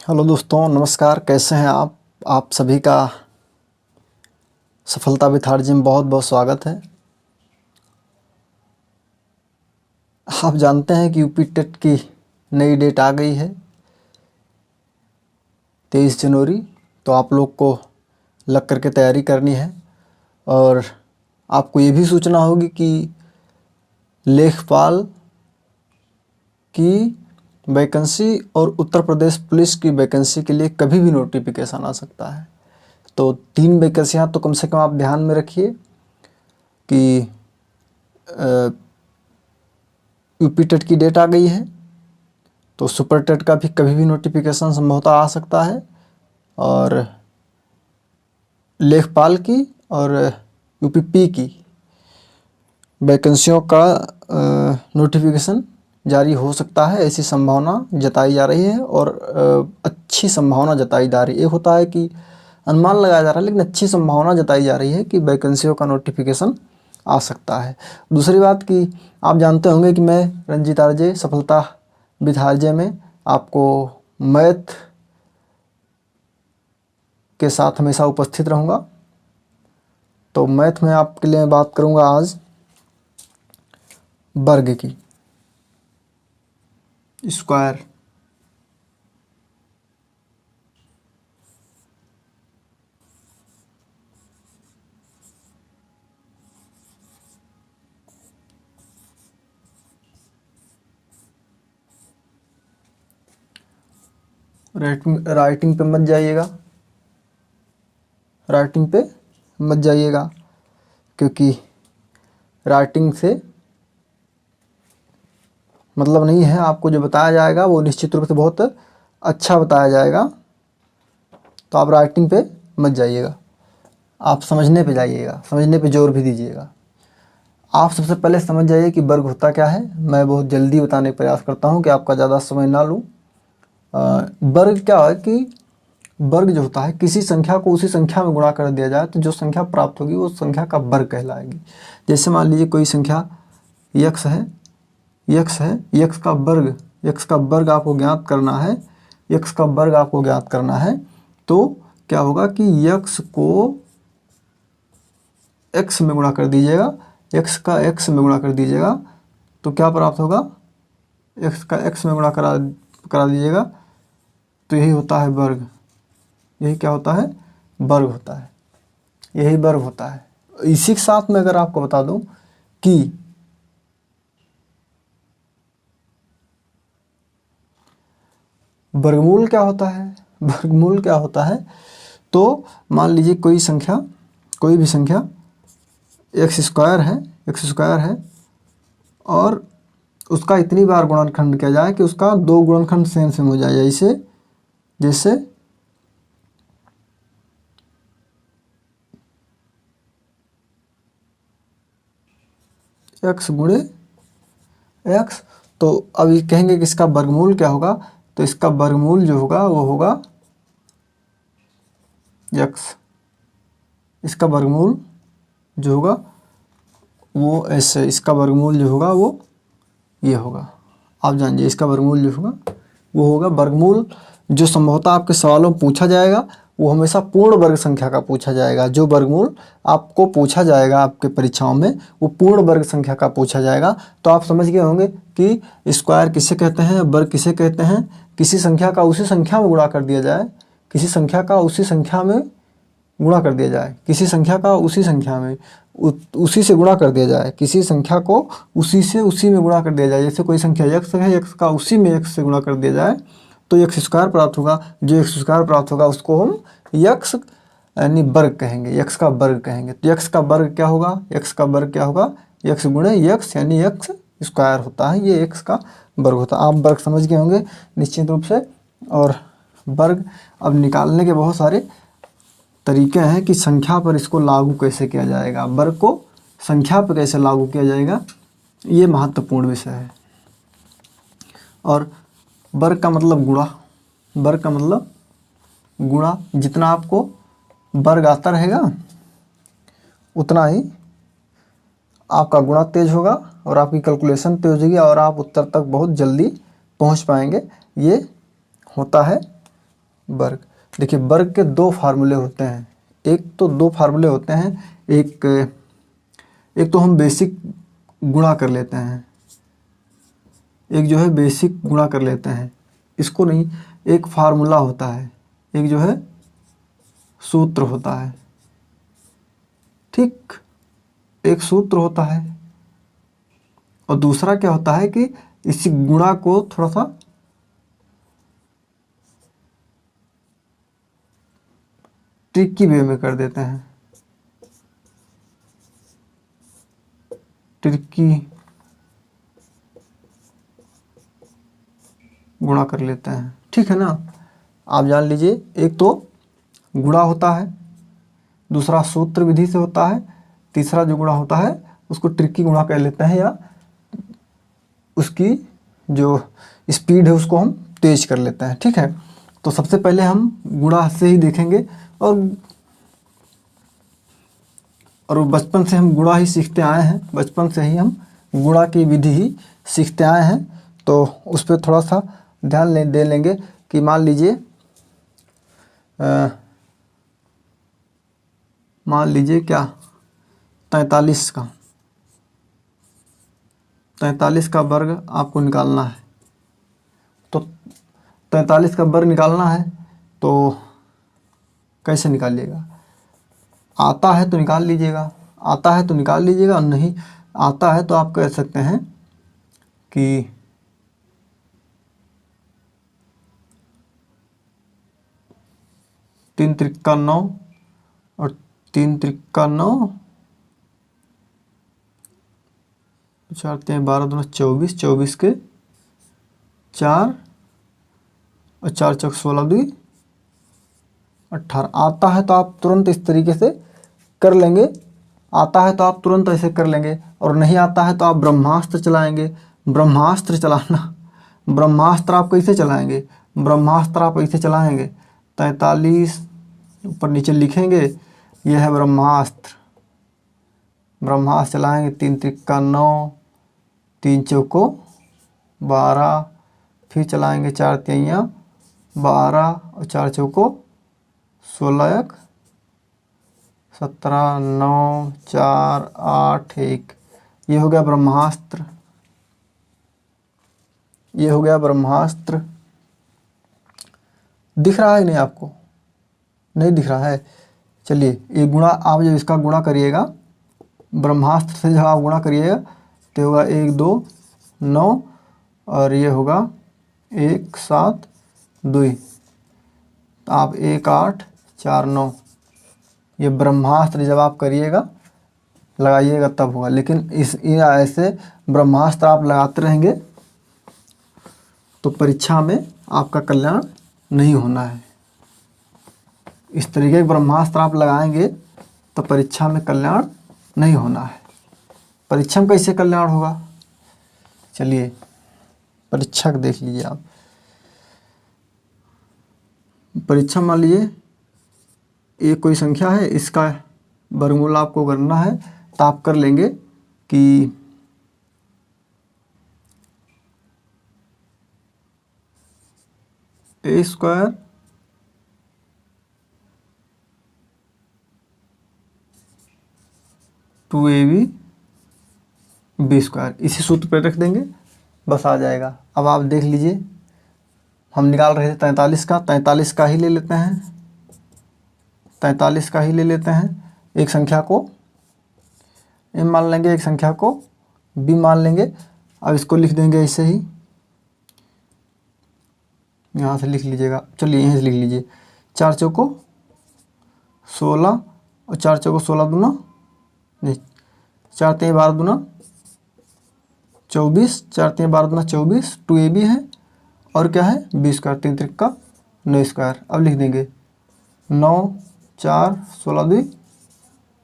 Hello दोस्तों, नमस्कार। कैसे हैं आप सभी का सफलता विथ आरजे में बहुत बहुत स्वागत है। आप जानते हैं कि यूपी टेट की नई डेट आ गई है 23 जनवरी। तो आप लोग को लग करके तैयारी करनी है और आपको ये भी सूचना होगी कि लेखपाल की वैकेंसी और उत्तर प्रदेश पुलिस की वैकेंसी के लिए कभी भी नोटिफिकेशन आ सकता है। तो 3 वैकेंसियाँ तो कम से कम आप ध्यान में रखिए कि यूपी टेट की डेट आ गई है, तो सुपर टेट का भी कभी भी नोटिफिकेशन संभवतः आ सकता है। और लेखपाल की और यूपीपी की वैकेंसियों का नोटिफिकेशन जारी हो सकता है, ऐसी संभावना जताई जा रही है। और अच्छी संभावना जताई जा रही है। एक होता है कि अनुमान लगाया जा रहा है, लेकिन अच्छी संभावना जताई जा रही है कि वैकेंसियों का नोटिफिकेशन आ सकता है। दूसरी बात कि आप जानते होंगे कि मैं रंजीत आरजे सफलता विद आरजे में आपको मैथ के साथ हमेशा उपस्थित रहूँगा। तो मैथ में आपके लिए बात करूँगा आज वर्ग की, स्क्वायर। राइटिंग पे मत जाइएगा, राइटिंग पे मत जाइएगा, क्योंकि राइटिंग से मतलब नहीं है। आपको जो बताया जाएगा वो निश्चित रूप से बहुत अच्छा बताया जाएगा। तो आप राइटिंग पे मत जाइएगा, आप समझने पे जाइएगा, समझने पे जोर भी दीजिएगा। आप सबसे पहले समझ जाइए कि वर्ग होता क्या है। मैं बहुत जल्दी बताने का प्रयास करता हूँ कि आपका ज़्यादा समय ना लूँ। वर्ग क्या है कि वर्ग जो होता है, किसी संख्या को उसी संख्या में गुणा कर दिया जाए तो जो संख्या प्राप्त होगी वो संख्या का वर्ग कहलाएगी। जैसे मान लीजिए कोई संख्या यक्स है, यक्स का वर्ग आपको ज्ञात करना है, यक्स का वर्ग आपको ज्ञात करना है। तो क्या होगा कि यक्स को एक्स में गुणा कर दीजिएगा, एक्स का एक्स में गुणा कर दीजिएगा, तो क्या प्राप्त होगा, एक्स का एक्स में गुणा करा दीजिएगा। तो यही होता है वर्ग। यही क्या होता है, वर्ग होता है। यही वर्ग होता है। इसी के साथ में अगर आपको बता दूं कि वर्गमूल क्या होता है। वर्गमूल क्या होता है, तो मान लीजिए कोई संख्या, कोई भी संख्या एक्स स्क्वायर है और उसका इतनी बार गुणनखंड किया जाए कि उसका 2 गुणनखंड सेम सेम हो जाए। जैसे एक्स गुणे एक्स। तो अब ये कहेंगे कि इसका वर्गमूल क्या होगा, तो इसका वर्गमूल जो होगा वो होगा एक्स। इसका वर्गमूल जो होगा वो ऐसे, इसका वर्गमूल जो होगा वो ये होगा। आप जानिए इसका वर्गमूल जो होगा वो होगा, वर्गमूल जो संभवतः आपके सवालों में पूछा जाएगा वो हमेशा पूर्ण वर्ग संख्या का पूछा जाएगा। जो वर्गमूल आपको पूछा जाएगा आपके परीक्षाओं में वो पूर्ण वर्ग संख्या का पूछा जाएगा। तो आप समझ गए होंगे कि स्क्वायर किसे कहते हैं, वर्ग किसे कहते हैं। किसी संख्या का उसी संख्या में गुणा कर दिया जाए, किसी संख्या का उसी संख्या में गुणा कर दिया जाए, किसी संख्या का उसी संख्या में उसी से गुणा कर दिया जाए, किसी संख्या को उसी से उसी में गुणा कर दिया जाए। जैसे कोई संख्या एक्स है, एक्स का उसी में एक्स से गुणा कर दिया जाए तो एक्स स्क्वायर प्राप्त होगा। जो एक्स स्क्वायर प्राप्त होगा उसको हम एक्स यानी वर्ग कहेंगे, एक्स का वर्ग कहेंगे। तो एक्स का वर्ग क्या होगा, एक्स का वर्ग क्या होगा, एक्स गुणे एक्स यानी एक्स स्क्वायर होता है। ये एक्स का वर्ग होता है। आप वर्ग समझ गए होंगे निश्चित रूप से। और वर्ग अब निकालने के बहुत सारे तरीके हैं कि संख्या पर इसको लागू कैसे किया जाएगा, वर्ग को संख्या पर कैसे लागू किया जाएगा, ये महत्वपूर्ण विषय है। और वर्ग का मतलब गुणा, वर्ग का मतलब गुणा। जितना आपको वर्ग आता रहेगा उतना ही आपका गुणा तेज होगा और आपकी कैलकुलेशन तेज होगी और आप उत्तर तक बहुत जल्दी पहुंच पाएंगे। ये होता है वर्ग। देखिए वर्ग के दो फार्मूले होते हैं, एक तो दो फार्मूले होते हैं, एक तो हम बेसिक गुणा कर लेते हैं, एक जो है बेसिक गुणा कर लेते हैं, इसको नहीं, एक फार्मूला होता है, एक जो है सूत्र होता है, ठीक, एक सूत्र होता है। और दूसरा क्या होता है कि इसी गुणा को थोड़ा सा ट्रिकी वे में कर देते हैं, ट्रिकी गुणा कर लेते हैं, ठीक है ना। आप जान लीजिए, एक तो गुणा होता है, दूसरा सूत्र विधि से होता है, तीसरा जो गुणा होता है उसको ट्रिकी गुणा कह लेते हैं, या उसकी जो स्पीड है उसको हम तेज कर लेते हैं, ठीक है। तो सबसे पहले हम गुणा से ही देखेंगे, और बचपन से हम गुणा ही सीखते आए हैं, बचपन से ही हम गुणा की विधि ही सीखते आए हैं। तो उस पर थोड़ा सा ध्यान दे लेंगे कि मान लीजिए क्या 43 का वर्ग आपको निकालना है। तो 43 का वर्ग निकालना है तो कैसे निकालिएगा? आता है तो निकाल लीजिएगा, आता है तो निकाल लीजिएगा, और नहीं आता है तो आप कह सकते हैं कि 3 त्रिक्का 9 और 3 त्रिक्का 9, 4 3 12 2 24, 24 के 4 और 4 चौक 16 2 18। आता है तो आप तुरंत इस तरीके से कर लेंगे, आता है तो आप तुरंत ऐसे कर लेंगे, और नहीं आता है तो आप ब्रह्मास्त्र चलाएंगे। ब्रह्मास्त्र चलाना, ब्रह्मास्त्र आप कैसे चलाएंगे? ब्रह्मास्त्र आप ऐसे चलाएंगे, 43 ऊपर नीचे लिखेंगे, यह है ब्रह्मास्त्र। ब्रह्मास्त्र चलाएंगे, 3 त्रिक्का 9, 3 चौको 12, फिर चलाएंगे 4 तिहाइयाँ 12 और 4 चौको 16 17 9 4 8 1। ये हो गया ब्रह्मास्त्र, ये हो गया ब्रह्मास्त्र। दिख रहा है नहीं आपको? नहीं दिख रहा है? चलिए, ये गुणा आप जब इसका गुणा करिएगा, ब्रह्मास्त्र से जब आप गुणा करिएगा तो होगा 1 2 9, और ये होगा 1 7 2, आप 1 8 4 9। ये ब्रह्मास्त्र जब आप करिएगा, लगाइएगा तब होगा। लेकिन ये ऐसे ब्रह्मास्त्र आप लगाते रहेंगे तो परीक्षा में आपका कल्याण नहीं होना है। इस तरीके के ब्रह्मास्त्र आप लगाएंगे तो परीक्षा में कल्याण नहीं होना है। परीक्षा में कैसे कल्याण होगा? चलिए परीक्षा देख लीजिए आप। परीक्षा मान लीजिए एक कोई संख्या है, इसका वर्गमूल आपको करना है, तो आप कर लेंगे कि a square two AB B square, इसी सूत्र पे रख देंगे, बस आ जाएगा। अब आप देख लीजिए, हम निकाल रहे थे 43 का, 43 का ही ले लेते हैं, 43 का ही ले लेते हैं। एक संख्या को m मान लेंगे, एक संख्या को b मान लेंगे। अब इसको लिख देंगे ऐसे ही, यहाँ से लिख लीजिएगा, चलिए यहीं से लिख लीजिए, 4 चौको 16 और 4 चौको 16 दूना नहीं, 4 3 12 दूना 24, 4 3 12 दूना 24, 2AB है, और क्या है B स्क्वायर, 3 त्रिक्का 9 स्क्वायर। अब लिख देंगे 9 4 16 2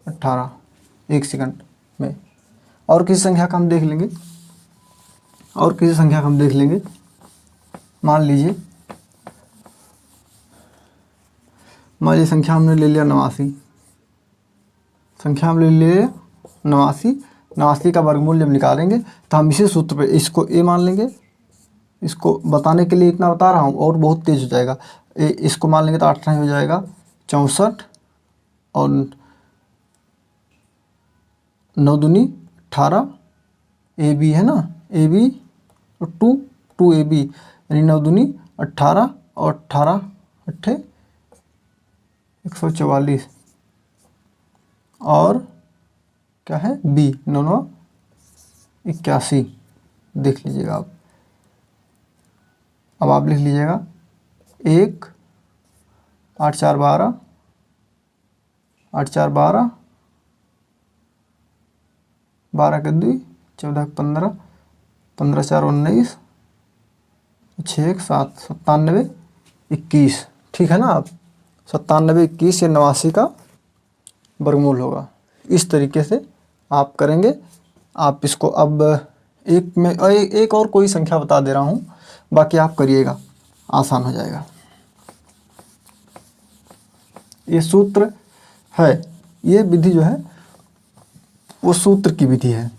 18, 1 सेकंड में। और किसी संख्या का हम देख लेंगे, और किसी संख्या का हम देख लेंगे। मान लीजिए संख्या हमने ले लिया 89, संख्या हमने ले लिया 89। 89 का वर्गमूल जब निकालेंगे तो हम इसी सूत्र पे इसको a मान लेंगे, इसको बताने के लिए इतना बता रहा हूँ, और बहुत तेज हो जाएगा। इसको मान लेंगे तो 8 हो जाएगा 64, और 9 दूनी 18, ए बी है ना, ए बी और 2 ए बी, यानी 9 दूनी 18 और 18 अट्ठे 144, और क्या है बी 9 9 81। देख लीजिएगा आप, अब आप लिख लीजिएगा 1 8 4 12, 8 4 12, 12 के 2 14 15, 15 4 19, 6 1 7, 97 21। ठीक है ना आप, 97 21 या 89 का वर्गमूल होगा। इस तरीके से आप करेंगे। आप इसको अब एक और कोई संख्या बता दे रहा हूँ, बाकी आप करिएगा, आसान हो जाएगा। ये सूत्र है, ये विधि जो है वो सूत्र की विधि है।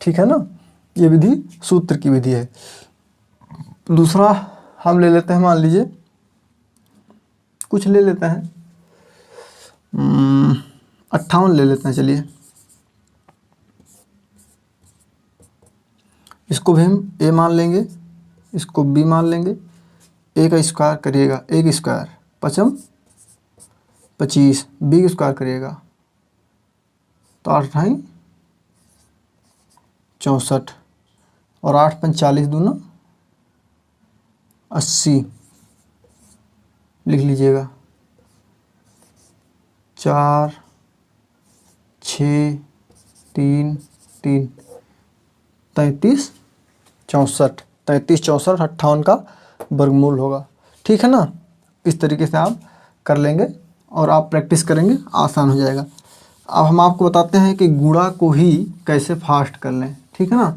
ठीक है ना, ये विधि सूत्र की विधि है। दूसरा हम ले लेते हैं, मान लीजिए कुछ ले लेते हैं 58 ले लेते हैं। चलिए, इसको भी हम ए मान लेंगे, इसको बी मान लेंगे। ए का स्क्वायर करिएगा, ए का स्क्वायर 5 25, बी का स्क्वायर करिएगा तो 8 8 64, और 8 5 40 दूना 80। लिख लीजिएगा 4 6 3 3, 33 64, 33 64 58 का वर्गमूल होगा। ठीक है ना, इस तरीके से आप कर लेंगे और आप प्रैक्टिस करेंगे, आसान हो जाएगा। अब हम आपको बताते हैं कि गुणा को ही कैसे फास्ट कर लें। ठीक है ना,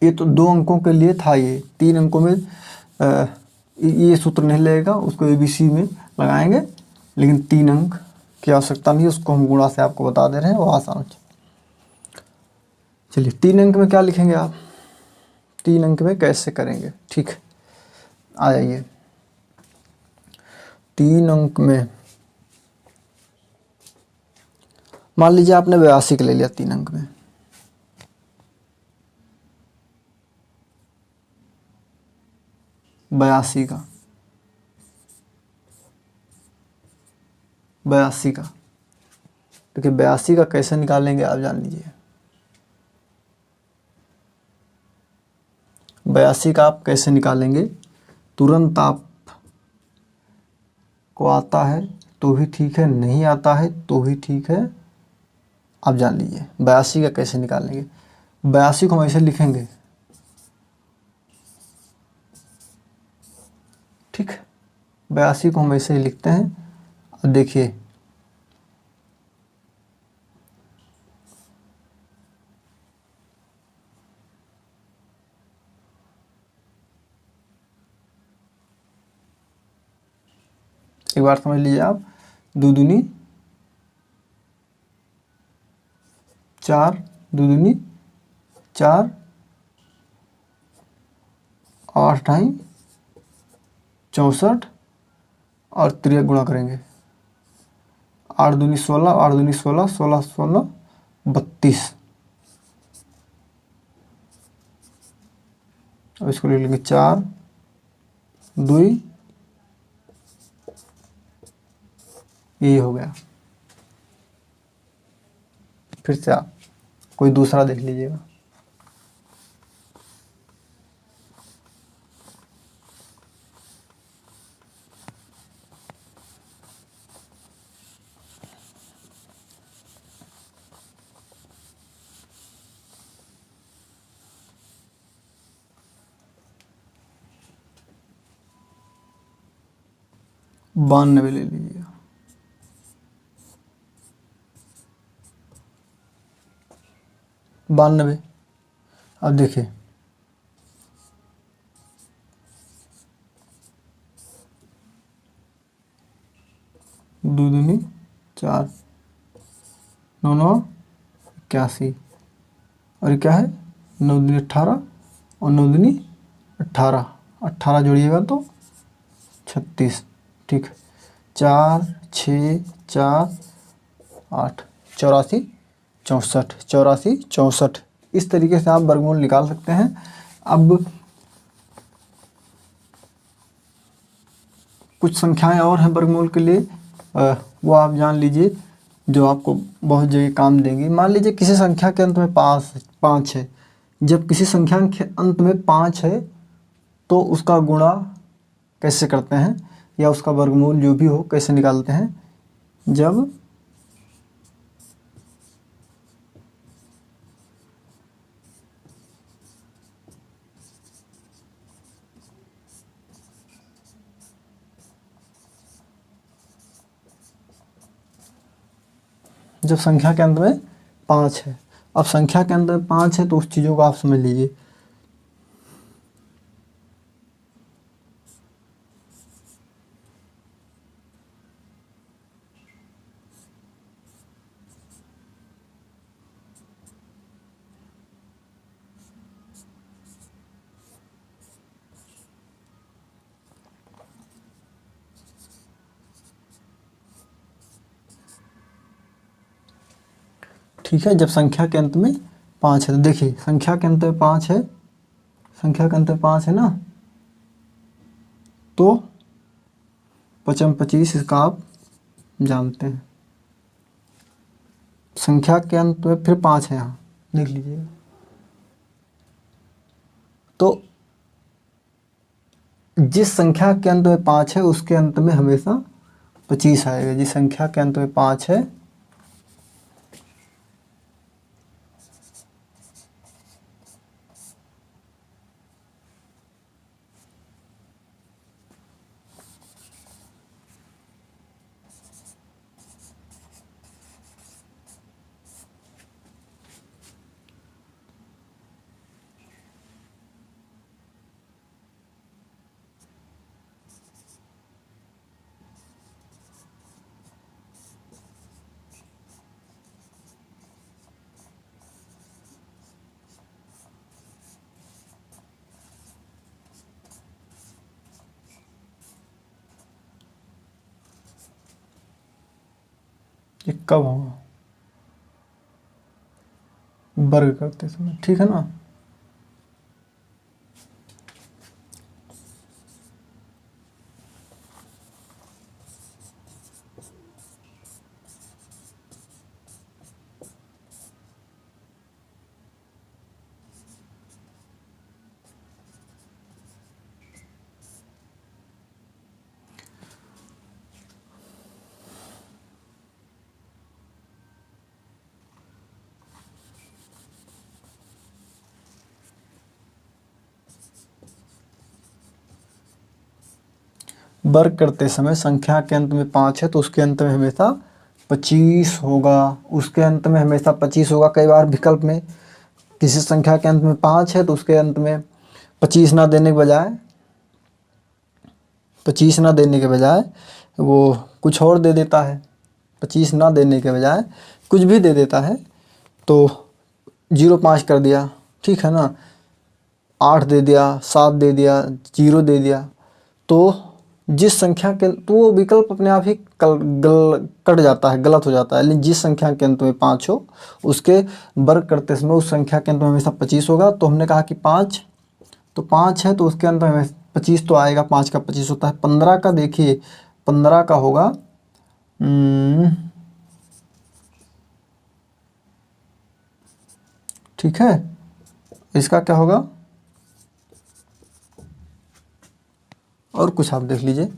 ये तो 2 अंकों के लिए था, ये 3 अंकों में ये सूत्र नहीं लगेगा, उसको ABC में लगाएंगे, लेकिन 3 अंक की आवश्यकता नहीं है, उसको हम गुणा से आपको बता दे रहे हैं, वो आसान हो जाए। चलिए, 3 अंक में क्या लिखेंगे आप, 3 अंक में कैसे करेंगे। ठीक, आ जाइए। 3 अंक में मान लीजिए आपने 82 का ले लिया 3 अंक में। बयासी का देखिए, 82 का कैसे निकालेंगे आप जान लीजिए। 82 का आप कैसे निकालेंगे, तुरंत आप को आता है तो भी ठीक है, नहीं आता है तो भी ठीक है, आप जान लीजिए 82 का कैसे निकालेंगे। 82 को हम ऐसे लिखेंगे, ठीक, 82 को हम ऐसे ही लिखते हैं। अब देखिए, एक बार समझ लीजिए आप, 2 दूनी 4, 2 दूनी 4, 8 ढाई 64, और 3 गुणा करेंगे, 8 दूनी 16, 8 दूनी 16, 16 16 32। अब इसको लिख लेंगे 4 2, ये हो गया। फिर से आप कोई दूसरा देख लीजिएगा। बानवे ले लीजिएगा। बानवे, अब देखिए, दो दूनी 4, 9 9 81, और ये क्या है, 9 दूनी 18 और 9 दूनी 18, 18 जोड़िएगा तो 36। ठीक है, 4 6 4 8, 84 64, 84 64। इस तरीके से आप वर्गमूल निकाल सकते हैं। अब कुछ संख्याएं और हैं वर्गमूल के लिए, वो आप जान लीजिए, जो आपको बहुत जगह काम देंगी। मान लीजिए किसी संख्या के अंत में 5 है। जब किसी संख्या के अंत में 5 है तो उसका गुणा कैसे करते हैं, या उसका वर्गमूल जो भी हो कैसे निकालते हैं। जब संख्या के अंत में 5 है, अब संख्या के अंत में 5 है तो उस चीज़ों को आप समझ लीजिए। ठीक है, जब संख्या के अंत में 5 है तो देखिए संख्या के अंत में 5 है, संख्या के अंत में 5 है ना, तो 5 25 इसका आप जानते हैं। संख्या के अंत में फिर 5 है, यहाँ देख लीजिएगा। तो जिस संख्या के अंत में 5 है उसके अंत में हमेशा 25 आएगा। जिस संख्या के अंत में 5 है ये कब होगा, वर्ग करते समय, ठीक है ना। वर्ग करते समय संख्या के अंत में 5 है तो उसके अंत में हमेशा 25 होगा, उसके अंत में हमेशा 25 होगा। कई बार विकल्प में किसी संख्या के अंत में 5 है तो उसके अंत में 25 ना देने के बजाय 25 ना देने के बजाय वो कुछ और दे देता है। 25 ना देने के बजाय कुछ भी दे देता है, तो 0.5 कर दिया, ठीक है ना, 8 दे दिया, 7 दे दिया, 0 दे दिया। तो जिस संख्या के, तो वो विकल्प अपने आप ही कट जाता है, गलत हो जाता है। लेकिन जिस संख्या के अंत में 5 हो उसके वर्ग करते समय उस संख्या के अंत में हमेशा 25 होगा। तो हमने कहा कि 5, तो 5 है तो उसके अंत में 25 तो आएगा, 5 का 25 होता है। 15 का देखिए, 15 का होगा ठीक है, इसका क्या होगा, और कुछ आप देख लीजिए।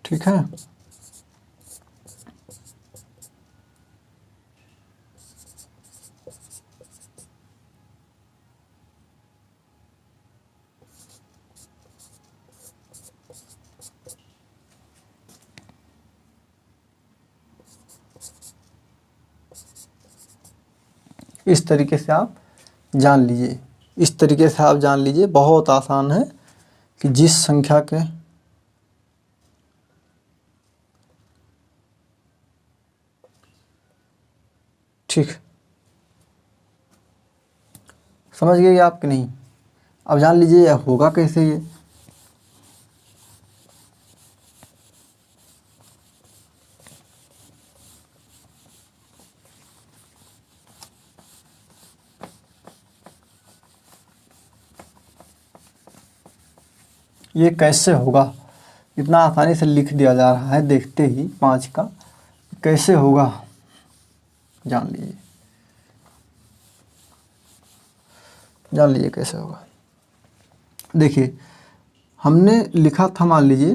ठीक है, इस तरीके से आप जान लीजिए, इस तरीके से आप जान लीजिए। बहुत आसान है कि जिस संख्या के ठीक, समझ गए आप कि नहीं? अब जान लीजिए यह होगा कैसे। ये कैसे होगा, इतना आसानी से लिख दिया जा रहा है देखते ही 5 का, कैसे होगा जान लीजिए, जान लीजिए कैसे होगा। देखिए हमने लिखा था, मान लीजिए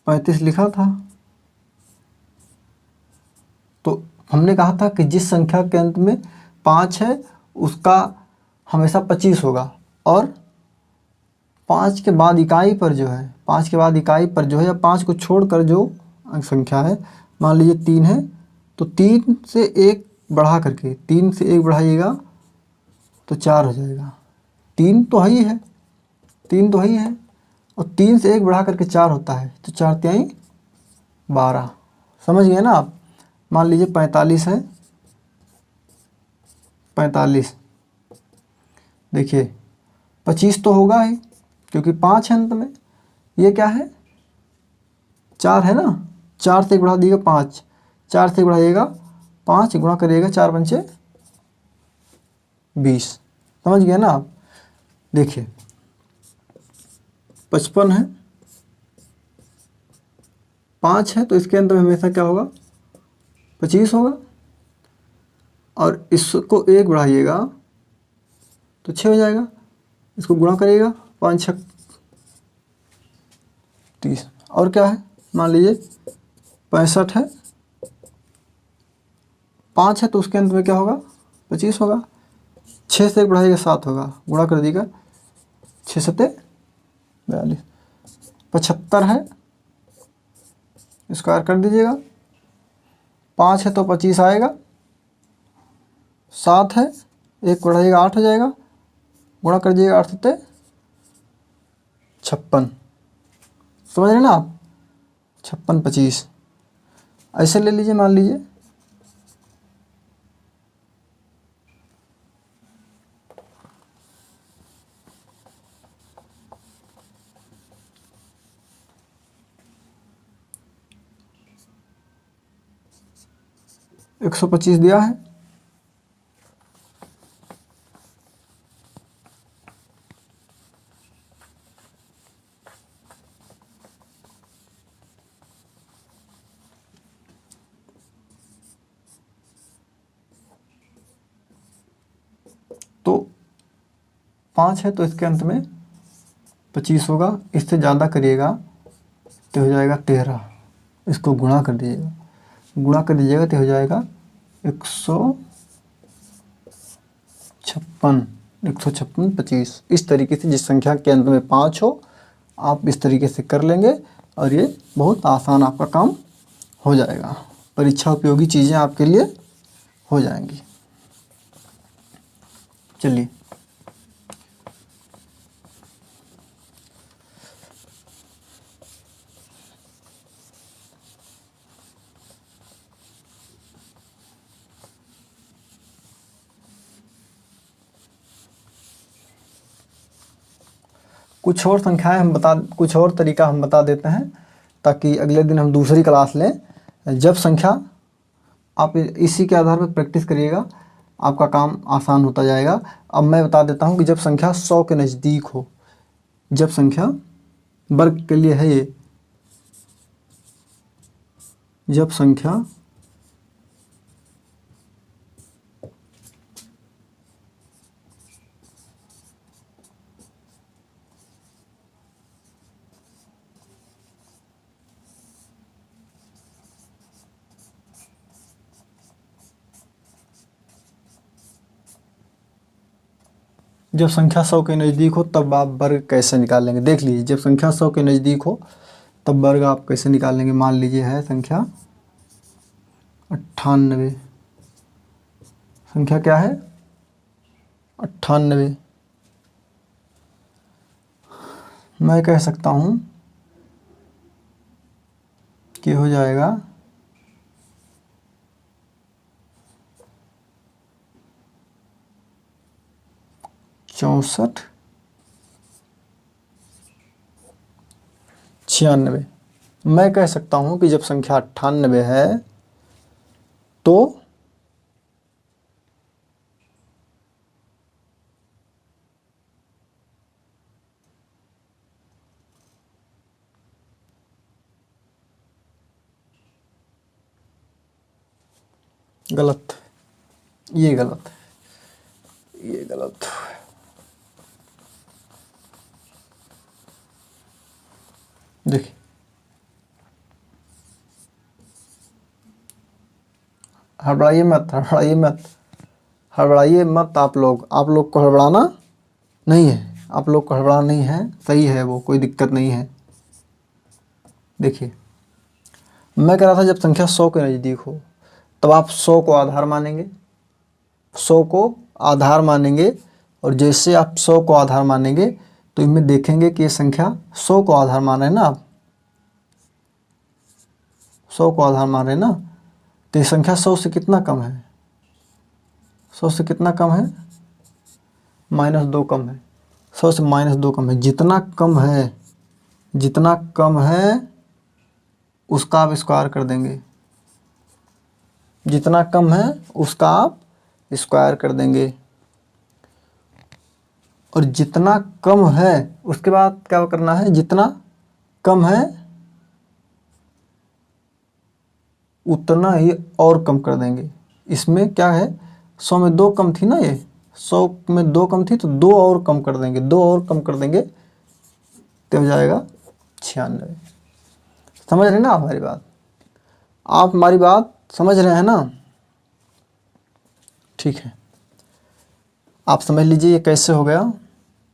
35 लिखा था, तो हमने कहा था कि जिस संख्या के अंत में 5 है उसका हमेशा 25 होगा, और 5 के बाद इकाई पर जो है, 5 के बाद इकाई पर जो है, या 5 को छोड़कर जो अंक संख्या है, मान लीजिए 3 है, तो 3 से 1 बढ़ा करके, 3 से 1 बढ़ाइएगा तो 4 हो जाएगा। 3 तो है ही है, 3 तो है ही है, और 3 से 1 बढ़ा करके 4 होता है, तो 4 तिहाई 12। समझ गए ना आप? मान लीजिए 45 है, 45, देखिए 25 तो होगा ही क्योंकि 5 है अंत में। ये क्या है, 4 है ना, 4 से 1 बढ़ा दिएगा 5, 4 से 1 बढ़ाइएगा 5, गुणा करिएगा 4 पंचे 20। समझ गए ना आप? देखिए 55 है, 5 है, तो इसके अंदर हमेशा क्या होगा, 25 होगा, और इसको 1 बढ़ाइएगा तो 6 हो जाएगा, इसको गुणा करिएगा 5 6 30। और क्या है, मान लीजिए 65 है, 5 है, तो उसके अंत में क्या होगा, 25 होगा, 6 से 1 बढ़ाइएगा 7 होगा, गुणा कर दीजिएगा 6 सत्ते 42। 75 है, स्क्वायर कर दीजिएगा, 5 है तो 25 आएगा, 7 है, 1 बढ़ाइएगा 8 हो जाएगा, गुणा कर दीजिएगा 8 सत्ते 56। समझ रहे ना आप? 56 25 ऐसे ले लीजिए, मान लीजिए एक 125 दिया है, तो 5 है तो इसके अंत में 25 होगा, इससे ज़्यादा करिएगा तो हो जाएगा 13। इसको गुणा कर दीजिएगा, गुणा कर दीजिएगा तो हो जाएगा 156, 156 25। इस तरीके से जिस संख्या के अंत में 5 हो आप इस तरीके से कर लेंगे, और ये बहुत आसान आपका काम हो जाएगा। परीक्षा उपयोगी चीज़ें आपके लिए हो जाएंगी। चलिए कुछ और संख्याएं हम कुछ और तरीका हम बता देते हैं, ताकि अगले दिन हम दूसरी क्लास लें। जब संख्या, आप इसी के आधार पर प्रैक्टिस करिएगा, आपका काम आसान होता जाएगा। अब मैं बता देता हूं कि जब संख्या 100 के नज़दीक हो, जब संख्या वर्ग के लिए है ये, जब संख्या जब संख्या 100 के नज़दीक हो तब आप वर्ग कैसे निकालेंगे, देख लीजिए। जब संख्या 100 के नज़दीक हो तब वर्ग आप कैसे निकालेंगे। मान लीजिए है संख्या 98, संख्या क्या है 98। मैं कह सकता हूँ कि हो जाएगा 64 96। मैं कह सकता हूँ कि जब संख्या 98 है तो गलत, ये गलत, ये गलत। देखिए हड़बड़ाइए मत, हड़बड़ाइए मत, हड़बड़ाइए मत। आप लोग को हड़बड़ाना नहीं है, आप लोग को हड़बड़ाना नहीं है, सही है वो, कोई दिक्कत नहीं है। देखिए मैं कह रहा था जब संख्या 100 के नज़दीक हो तब आप 100 को आधार मानेंगे, 100 को आधार मानेंगे, और जैसे आप 100 को आधार मानेंगे तो इनमें देखेंगे कि ये संख्या 100 को आधार मान रहे हैं ना, आप 100 को आधार मान रहे हैं ना, तो ये संख्या 100 से कितना कम है, 100 से कितना कम है, -2 कम है, 100 से -2 कम है। जितना कम है, जितना कम है उसका आप स्क्वायर कर देंगे, जितना कम है उसका आप स्क्वायर कर देंगे, और जितना कम है उसके बाद क्या करना है, जितना कम है उतना ही और कम कर देंगे। इसमें क्या है, 100 में 2 कम थी ना, ये 100 में 2 कम थी तो 2 और कम कर देंगे, 2 और कम कर देंगे तो हो जाएगा 96। समझ रहे हैं ना आप हमारी बात, आप हमारी बात समझ रहे हैं ना? ठीक है, आप समझ लीजिए ये कैसे हो गया,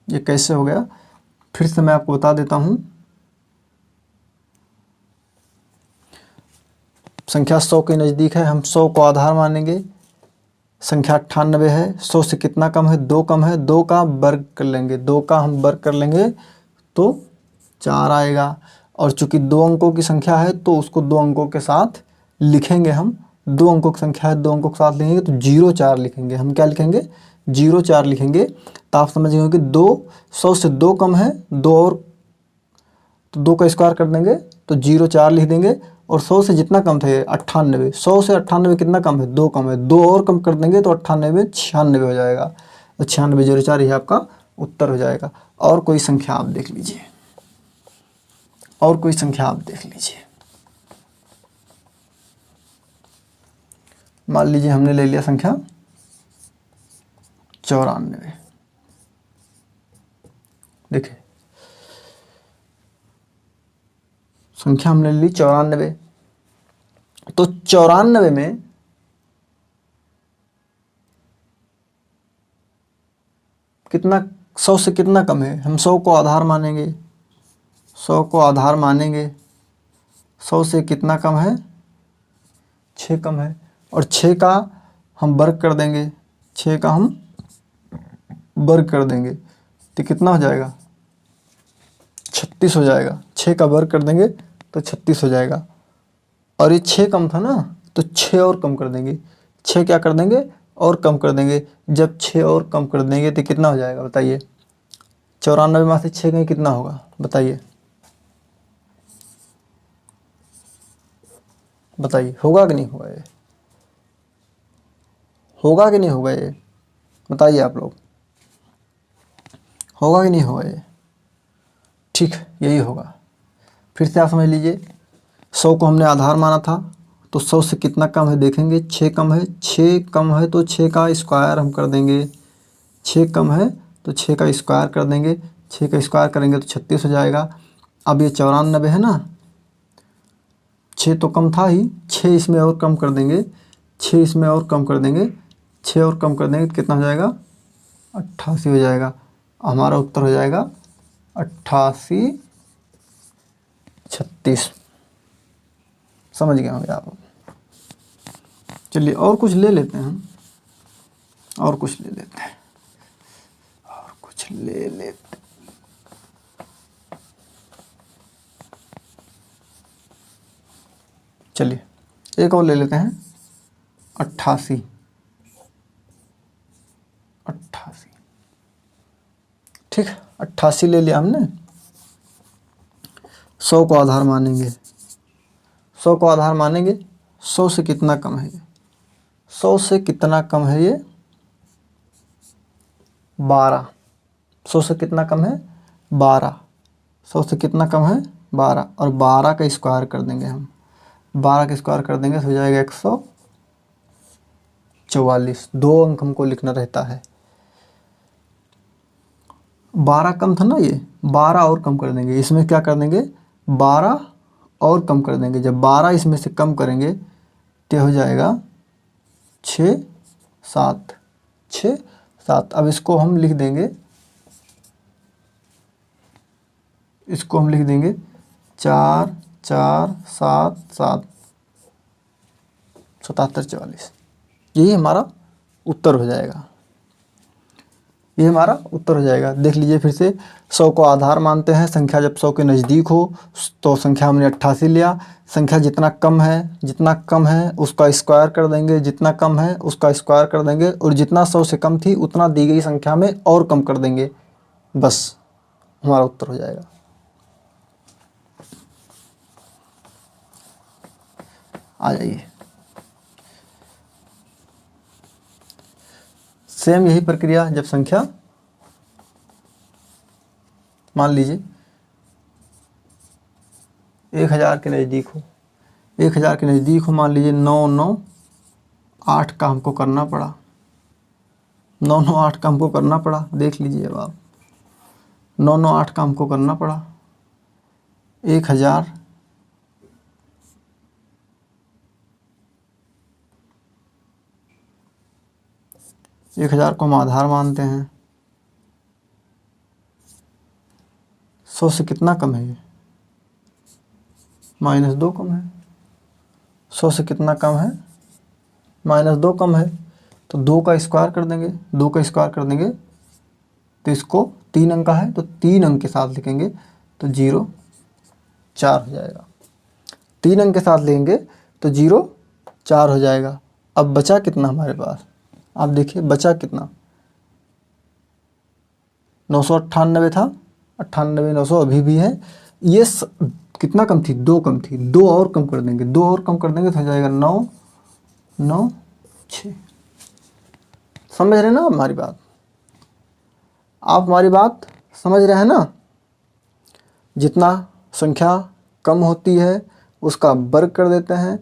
ये कैसे हो गया। फिर से मैं आपको बता देता हूँ। संख्या 100 के नज़दीक है, हम 100 को आधार मानेंगे। संख्या 98 है, 100 से कितना कम है, 2 कम है, 2 का वर्ग कर लेंगे, 2 का हम वर्ग कर लेंगे तो 4 आएगा। और चूंकि 2 अंकों की संख्या है तो उसको 2 अंकों के साथ लिखेंगे हम, 2 अंकों की संख्या है 2 अंकों के साथ लिखेंगे तो 04 लिखेंगे। हम क्या लिखेंगे, 04 लिखेंगे। तो आप समझ गए कि 2 100 से 2 कम है, 2 और, तो 2 का स्क्वायर कर देंगे तो 04 लिख देंगे। और 100 से जितना कम था ये 98, 100 से 98 कितना कम है, 2 कम है, 2 और कम कर देंगे तो 98 96 हो जाएगा। तो 96 04 ये आपका उत्तर हो जाएगा। और कोई संख्या आप देख लीजिए, और कोई संख्या आप देख लीजिए। मान लीजिए हमने ले लिया संख्या 94। देखिए संख्या हमने ली 94, तो 94 में कितना, 100 से कितना कम है, हम 100 को आधार मानेंगे, 100 को आधार मानेंगे। 100 से कितना कम है, 6 कम है, और 6 का हम वर्ग कर देंगे, 6 का हम वर्ग कर देंगे तो कितना हो जाएगा, 36 हो जाएगा। 6 का वर्ग कर देंगे तो 36 हो जाएगा। और ये 6 कम था ना, तो 6 और कम कर देंगे, 6 क्या कर देंगे और कम कर देंगे। जब 6 और कम कर देंगे तो कितना हो जाएगा बताइए, 94 में से 6 गए कितना होगा बताइए, बताइए होगा कि नहीं होगा, ये होगा कि नहीं होगा, ये बताइए आप लोग, होगा कि नहीं होगा ये? ठीक है, यही होगा। फिर से आप समझ लीजिए, 100 को हमने आधार माना था तो 100 से कितना कम है देखेंगे, 6 कम है, 6 कम है तो 6 का स्क्वायर हम कर देंगे, 6 कम है तो 6 का स्क्वायर कर देंगे, 6 का स्क्वायर करेंगे तो 36 हो जाएगा। अब ये 94 है ना, 6 तो कम था ही, 6 इसमें और कम कर देंगे, 6 इसमें और कम कर देंगे, 6 और कम कर देंगे तो कितना हो जाएगा, 88 हो जाएगा। हमारा उत्तर हो जाएगा 88 36। समझ गए होंगे आप। चलिए और कुछ ले लेते हैं हम। और कुछ ले लेते हैं, और कुछ ले लेते। चलिए एक और ले लेते हैं, 88। 88 ठीक, 88 ले लिया हमने। 100 को आधार मानेंगे, 100 को आधार मानेंगे। 100 से कितना कम है ये? 100 से कितना कम है ये? 12। 100 से कितना कम है? 12। 100 से कितना कम है? 12। और 12 का स्क्वायर कर देंगे हम, 12 का स्क्वायर कर देंगे तो हो जाएगा 144। 2 अंक हमको लिखना रहता है। 12 कम था ना ये, 12 और कम कर देंगे। इसमें क्या कर देंगे? 12 और कम कर देंगे। जब 12 इसमें से कम करेंगे तो हो जाएगा 6 7, 6 7। अब इसको हम लिख देंगे, इसको हम लिख देंगे 4 4 7 7 77 44। यही हमारा उत्तर हो जाएगा, ये हमारा उत्तर हो जाएगा। देख लीजिए फिर से, 100 को आधार मानते हैं। संख्या जब 100 के नज़दीक हो तो संख्या हमने 88 लिया। संख्या जितना कम है उसका स्क्वायर कर देंगे, जितना कम है उसका स्क्वायर कर देंगे, और जितना 100 से कम थी उतना दी गई संख्या में और कम कर देंगे, बस हमारा उत्तर हो जाएगा। आ जाइए, सेम यही प्रक्रिया। जब संख्या मान लीजिए 1000 के नज़दीक हो, 1000 के नज़दीक हो, मान लीजिए 998 का हमको करना पड़ा, 998 का हमको करना पड़ा। देख लीजिए अब आप, 998 का हमको करना पड़ा। 1000 1000 को हम आधार मानते हैं। 100 से कितना कम है ये? -2 कम है। 100 से कितना कम है? -2 कम है। तो 2 का स्क्वायर कर देंगे, 2 का स्क्वायर कर देंगे तो इसको 3 अंक का है तो 3 अंक के साथ लिखेंगे तो 0 4 हो जाएगा। 3 अंक के साथ लेंगे तो 0 4 हो जाएगा। अब बचा कितना हमारे पास? आप देखिए बचा कितना? 998 था, 98 900 अभी भी है। ये कितना कम थी? 2 कम थी, 2 और कम कर देंगे, 2 और कम कर देंगे तो हो जाएगा 9 9 6। समझ रहे हैं ना हमारी बात? आप हमारी बात समझ रहे हैं ना? जितना संख्या कम होती है उसका वर्ग कर देते हैं,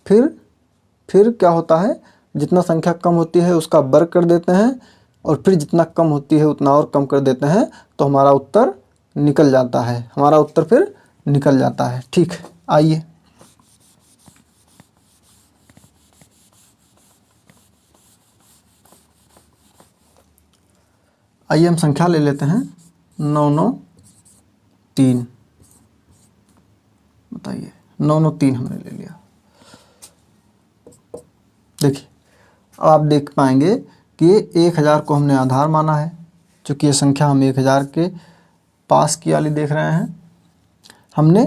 फिर क्या होता है? जितना संख्या कम होती है उसका वर्ग कर देते हैं, और फिर जितना कम होती है उतना और कम कर देते हैं, तो हमारा उत्तर निकल जाता है। हमारा उत्तर फिर निकल जाता है। ठीक, आइए आइए हम संख्या ले लेते हैं 993। बताइए, 993 हमने ले लिया। देखिए अब आप देख पाएंगे कि 1000 को हमने आधार माना है, चूँकि ये संख्या हम 1000 के पास की वाली देख रहे हैं। हमने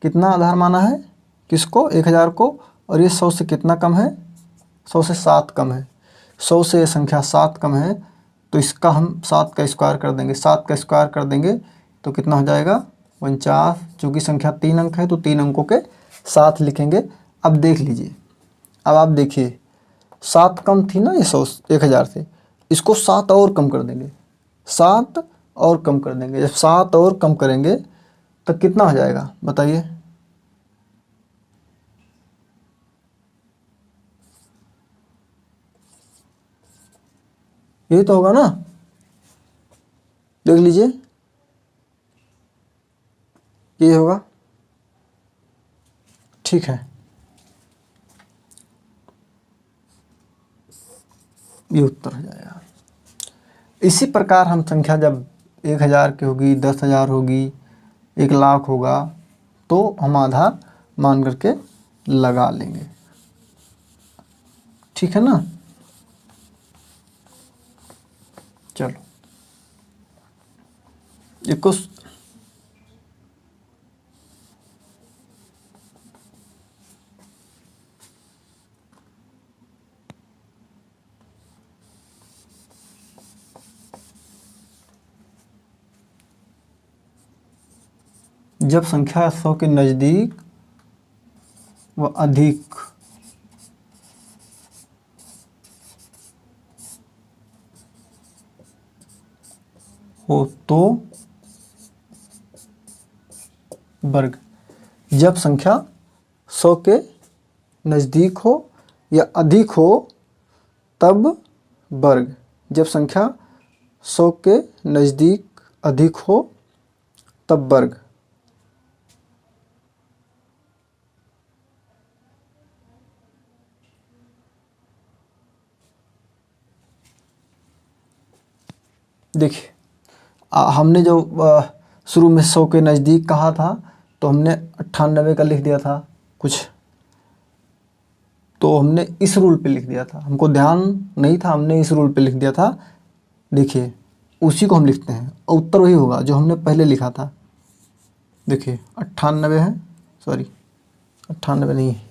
कितना आधार माना है? किसको? 1000 को। और ये 100 से कितना कम है? 100 से 7 कम है। 100 से ये संख्या 7 कम है तो इसका हम 7 का स्क्वायर कर देंगे। 7 का स्क्वायर कर देंगे तो कितना हो जाएगा? 49। चूँकि संख्या 3 अंक है तो 3 अंकों के साथ लिखेंगे। अब देख लीजिए, अब आप देखिए 7 कम थी ना ये 1000 से, इसको 7 और कम कर देंगे, 7 और कम कर देंगे। जब 7 और कम करेंगे तो कितना हो जाएगा? बताइए। यही तो होगा ना? देख लीजिए, ये होगा। ठीक है, ये उत्तर हो जाएगा। इसी प्रकार हम संख्या जब 1000 की होगी, 10,000 होगी, 1,00,000 होगा तो हम आधार मान करके लगा लेंगे। ठीक है ना? चलो इसको जब संख्या 100 के नज़दीक व अधिक हो तो वर्ग। जब संख्या 100 के नज़दीक हो या अधिक हो तब वर्ग। जब संख्या 100 के नज़दीक अधिक हो तब वर्ग। देखिए हमने जो शुरू में 100 के नज़दीक कहा था तो हमने 98 का लिख दिया था कुछ, तो हमने इस रूल पे लिख दिया था, हमको ध्यान नहीं था, हमने इस रूल पे लिख दिया था। देखिए उसी को हम लिखते हैं और उत्तर वही होगा जो हमने पहले लिखा था। देखिए 98 है, सॉरी 98 नहीं है,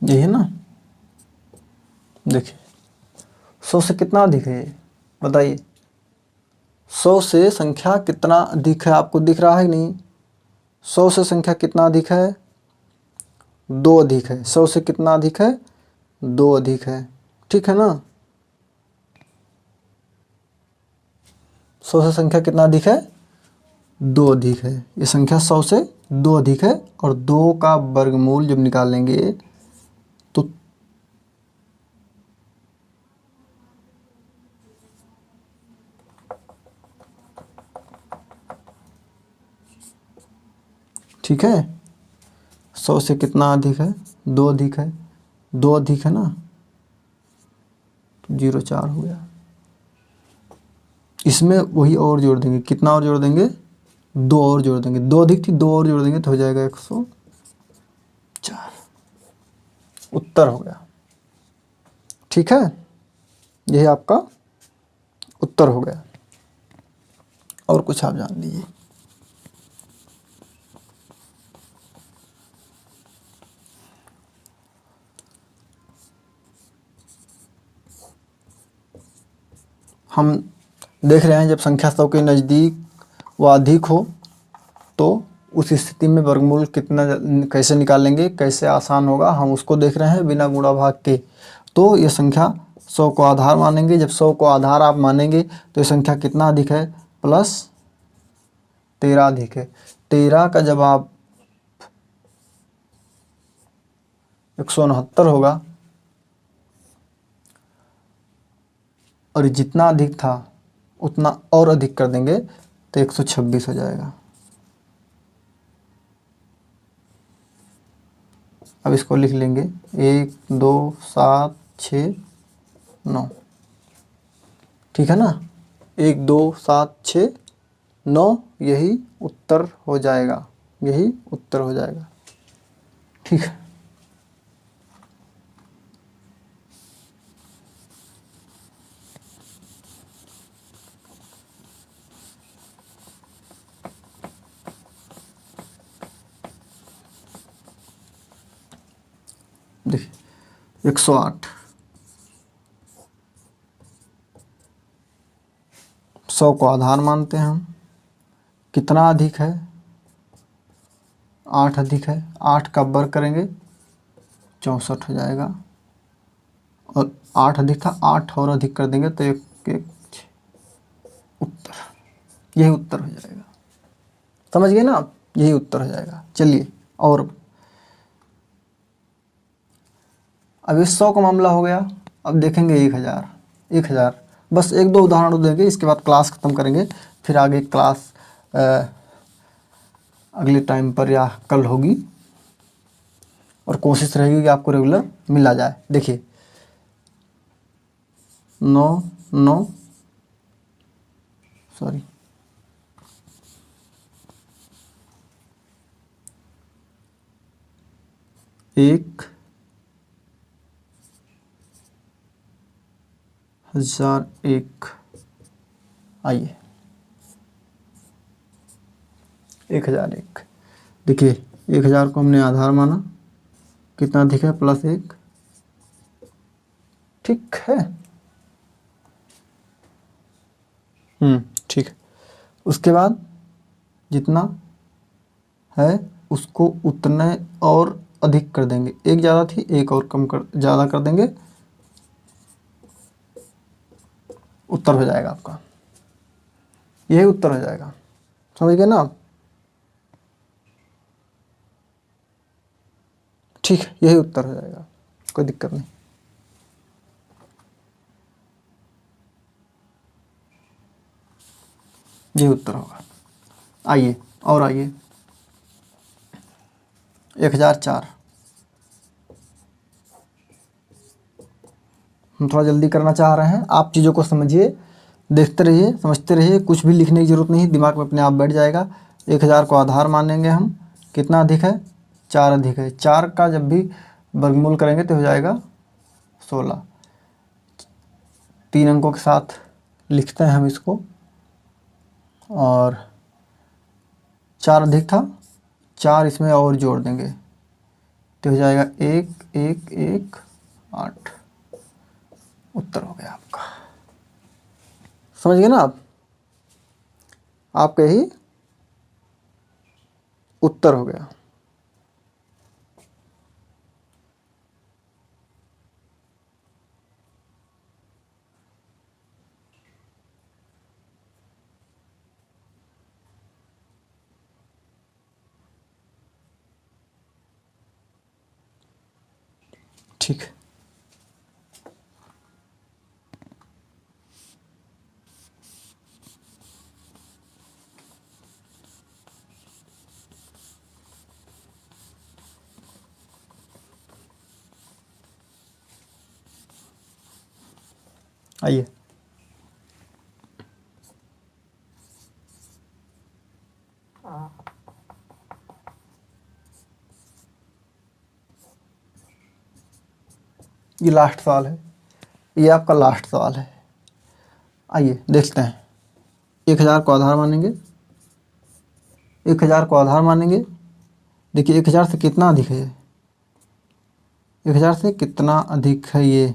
यही है ना। देखिए 100 से कितना अधिक है बताइए, 100 से संख्या कितना अधिक है आपको दिख रहा है नहीं? 100 से संख्या कितना अधिक है? 2 अधिक है। 100 से कितना अधिक है? 2 अधिक है, ठीक है ना। 100 से संख्या कितना अधिक है? 2 अधिक है। ये संख्या 100 से 2 अधिक है और 2 का वर्गमूल जब निकालेंगे तो ठीक है। 100 से कितना अधिक है? 2 अधिक है, 2 अधिक है ना, तो 0,4 हो गया। इसमें वही और जोड़ देंगे, कितना और जोड़ देंगे? 2 और जोड़ देंगे, 2 अधिक थी 2 और जोड़ देंगे तो हो जाएगा 104। उत्तर हो गया, ठीक है। यही आपका उत्तर हो गया। और कुछ आप जान लीजिए। हम देख रहे हैं जब संख्या 100 के नज़दीक व अधिक हो तो उस स्थिति में वर्गमूल कितना कैसे निकालेंगे, कैसे आसान होगा, हम उसको देख रहे हैं बिना गुणा भाग के। तो ये संख्या 100 को आधार मानेंगे। जब 100 को आधार आप मानेंगे तो ये संख्या कितना अधिक है? प्लस 13 अधिक है। 13 का जब आप 169 होगा और जितना अधिक था उतना और अधिक कर देंगे तो 126 हो जाएगा। अब इसको लिख लेंगे 1 2 7 6 9, ठीक है ना। 1 2 7 6 9, यही उत्तर हो जाएगा, यही उत्तर हो जाएगा, ठीक है। देखिए 108, 100 को आधार मानते हैं हम। कितना अधिक है? 8 अधिक है। 8 का वर्ग करेंगे 64 हो जाएगा। और 8 अधिक था, 8 और अधिक कर देंगे तो एक उत्तर, यही उत्तर हो जाएगा। समझ गए ना आप? यही उत्तर हो जाएगा। चलिए और अब इस 100 का मामला हो गया। अब देखेंगे 1000। 1000 बस 1 2 उदाहरण देंगे, इसके बाद क्लास ख़त्म करेंगे। फिर आगे क्लास अगले टाइम पर या कल होगी और कोशिश रहेगी कि आपको रेगुलर मिला जाए। देखिए 9 9 सॉरी 1001। आइए 1001, देखिए 1000 को हमने आधार माना, कितना अधिक है, +1, ठीक है। ठीक है। उसके बाद जितना है उसको उतने और अधिक कर देंगे, एक ज़्यादा थी, एक और कम कर, ज़्यादा कर देंगे, उत्तर हो जाएगा आपका, यही उत्तर हो जाएगा। समझ गए ना आप? ठीक है, यही उत्तर हो जाएगा, कोई दिक्कत नहीं। यही उत्तर होगा। आइए और आइए 1004। हम थोड़ा जल्दी करना चाह रहे हैं, आप चीज़ों को समझिए, देखते रहिए, समझते रहिए, कुछ भी लिखने की ज़रूरत नहीं, दिमाग में अपने आप बैठ जाएगा। 1000 को आधार मानेंगे हम, कितना अधिक है, 4 अधिक है। 4 का जब भी वर्गमूल करेंगे तो हो जाएगा 16। 3 अंकों के साथ लिखते हैं हम इसको, और 4 अधिक था, 4 इसमें और जोड़ देंगे तो हो जाएगा 1 1 1 8। उत्तर हो गया आपका। समझ गए ना आप? आपका यही उत्तर हो गया। ठीक है। आइए ये लास्ट सवाल है, ये आपका लास्ट सवाल है। आइए देखते हैं। 1000 को आधार मानेंगे, 1000 को आधार मानेंगे। देखिए 1000 से कितना अधिक है, 1000 से कितना अधिक है, ये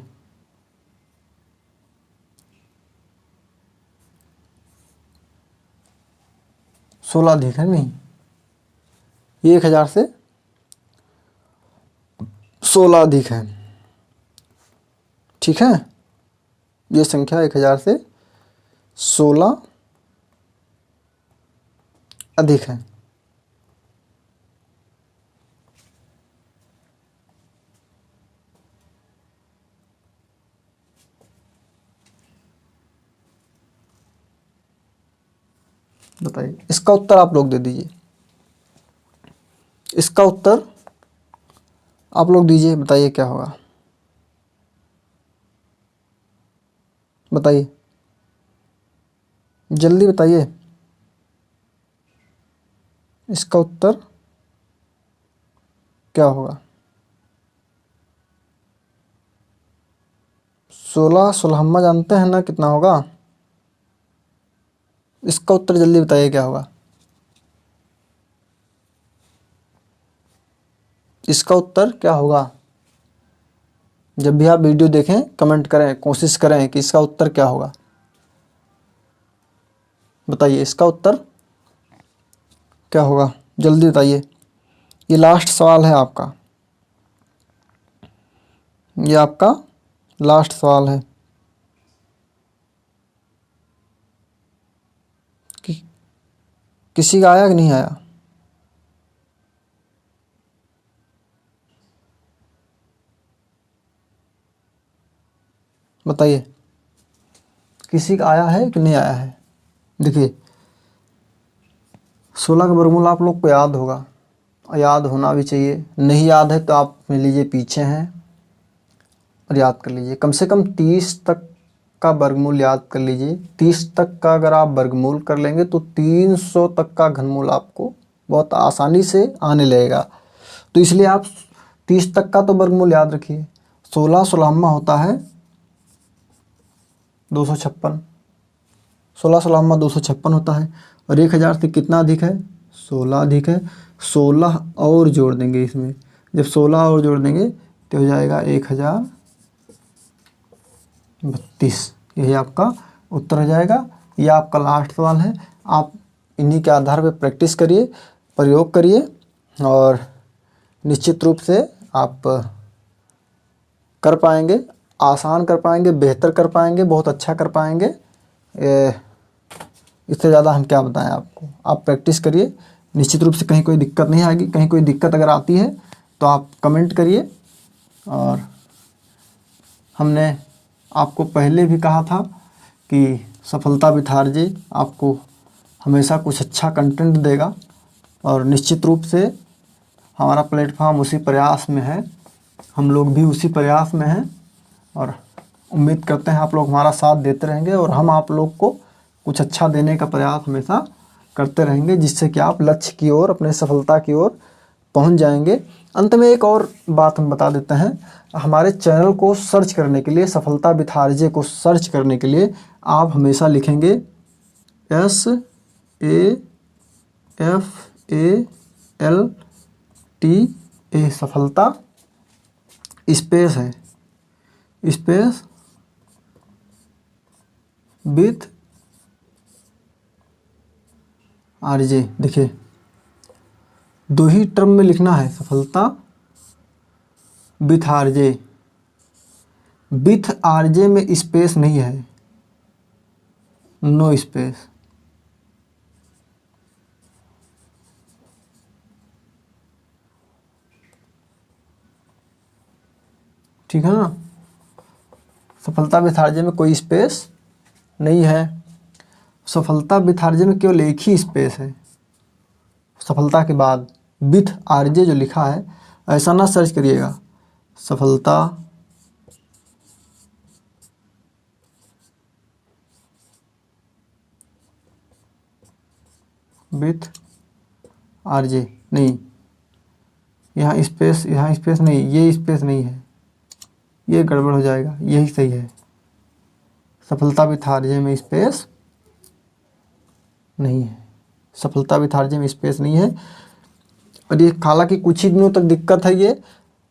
16 अधिक है, नहीं, ये 1000 से 16 अधिक है। ठीक है, ये संख्या 1000 से 16 अधिक है। बताइए, इसका उत्तर आप लोग दे दीजिए, इसका उत्तर आप लोग दीजिए, बताइए क्या होगा, बताइए, जल्दी बताइए, इसका उत्तर क्या होगा। 16 सोलहम्मा जानते हैं ना कितना होगा, इसका उत्तर जल्दी बताइए क्या होगा। इसका उत्तर क्या होगा, जब भी आप वीडियो देखें कमेंट करें, कोशिश करें कि इसका उत्तर क्या होगा। बताइए इसका उत्तर क्या होगा, जल्दी बताइए, ये लास्ट सवाल है आपका, ये आपका लास्ट सवाल है। किसी का आया कि नहीं आया, बताइए, किसी का आया है कि नहीं आया है। देखिए 16 का वर्गमूल आप लोग को याद होगा, याद होना भी चाहिए, नहीं याद है तो आप ले लीजिए पीछे हैं और याद कर लीजिए, कम से कम 30 तक का वर्गमूल याद कर लीजिए। 30 तक का अगर आप वर्गमूल कर लेंगे तो 300 तक का घनमूल आपको बहुत आसानी से आने लगेगा। तो इसलिए आप 30 तक का तो वर्गमूल याद रखिए। 16 16वां होता है 256, 16 16वां 256 होता है। और 1000 से कितना अधिक है? 16 अधिक है। 16 और जोड़ देंगे इसमें, जब 16 और जोड़ देंगे तो हो जाएगा 1032। यही आपका उत्तर हो जाएगा। यह आपका लास्ट सवाल है। आप इन्हीं के आधार पर प्रैक्टिस करिए, प्रयोग करिए और निश्चित रूप से आप कर पाएंगे, आसान कर पाएंगे, बेहतर कर पाएंगे, बहुत अच्छा कर पाएंगे। इससे ज़्यादा हम क्या बताएं आपको। आप प्रैक्टिस करिए, निश्चित रूप से कहीं कोई दिक्कत नहीं आएगी। कहीं कोई दिक्कत अगर आती है तो आप कमेंट करिए। और हमने आपको पहले भी कहा था कि सफलता विथ आरजे आपको हमेशा कुछ अच्छा कंटेंट देगा और निश्चित रूप से हमारा प्लेटफॉर्म उसी प्रयास में है, हम लोग भी उसी प्रयास में हैं और उम्मीद करते हैं आप लोग हमारा साथ देते रहेंगे और हम आप लोग को कुछ अच्छा देने का प्रयास हमेशा करते रहेंगे, जिससे कि आप लक्ष्य की ओर, अपने सफलता की ओर पहुंच जाएंगे। अंत में एक और बात हम बता देते हैं, हमारे चैनल को सर्च करने के लिए, सफलता विथ आरजे को सर्च करने के लिए आप हमेशा लिखेंगे SAFALTA, सफलता स्पेस है, स्पेस विथ आरजे। देखिए 2 ही टर्म में लिखना है, सफलता विथ आरजे। विथ आरजे में स्पेस नहीं है, नो स्पेस। ठीक है ना, सफलता विथ आरजे में कोई स्पेस नहीं है। सफलता विथ आरजे में केवल एक ही स्पेस है, सफलता के बाद विथ आरजे जो लिखा है। ऐसा ना सर्च करिएगा, सफलता विथ आरजे नहीं, यहाँ स्पेस नहीं, ये स्पेस नहीं है, ये गड़बड़ हो जाएगा, यही सही है। सफलता विथ आरजे में स्पेस नहीं है, सफलता विथ आरजे में स्पेस नहीं है। और ये हालांकि कुछ ही दिनों तक दिक्कत है ये,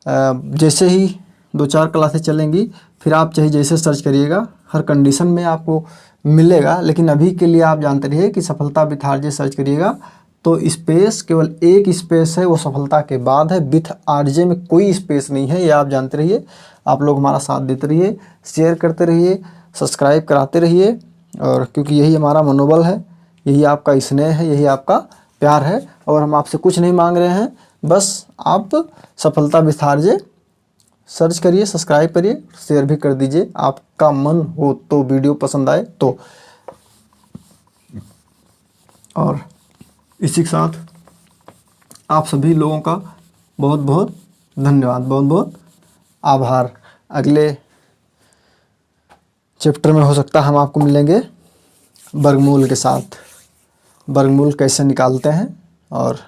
जैसे ही 2-4 क्लासें चलेंगी फिर आप चाहे जैसे सर्च करिएगा, हर कंडीशन में आपको मिलेगा। लेकिन अभी के लिए आप जानते रहिए कि सफलता विथ आरजे सर्च करिएगा तो स्पेस केवल एक स्पेस है, वो सफलता के बाद है। विथ आरजे में कोई स्पेस नहीं है, ये आप जानते रहिए। आप लोग हमारा साथ देते रहिए, शेयर करते रहिए, सब्सक्राइब कराते रहिए। और क्योंकि यही हमारा मनोबल है, यही आपका स्नेह है, यही आपका प्यार है। और हम आपसे कुछ नहीं मांग रहे हैं, बस आप सफलता विथ आरजे सर्च करिए, सब्सक्राइब करिए, शेयर भी कर दीजिए, आपका मन हो तो, वीडियो पसंद आए तो। और इसी के साथ आप सभी लोगों का बहुत बहुत धन्यवाद, बहुत बहुत आभार। अगले चैप्टर में हो सकता है हम आपको मिलेंगे वर्गमूल के साथ, वर्गमूल कैसे निकालते हैं और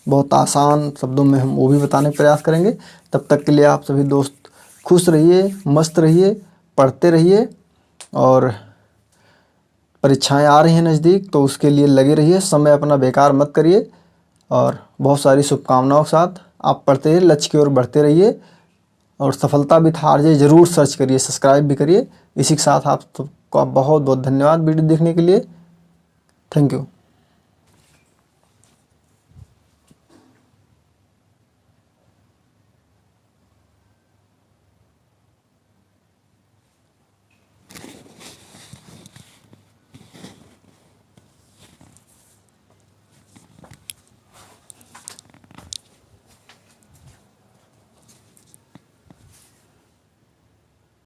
बहुत आसान शब्दों में हम वो भी बताने का प्रयास करेंगे। तब तक के लिए आप सभी दोस्त खुश रहिए, मस्त रहिए, पढ़ते रहिए। और परीक्षाएं आ रही हैं नज़दीक, तो उसके लिए लगे रहिए, समय अपना बेकार मत करिए। और बहुत सारी शुभकामनाओं के साथ आप पढ़ते रहिए, लक्ष्य की ओर बढ़ते रहिए। और सफलता विथ आरजे ज़रूर सर्च करिए, सब्सक्राइब भी करिए। इसी के साथ आप सबका बहुत बहुत धन्यवाद वीडियो देखने के लिए। Thank you.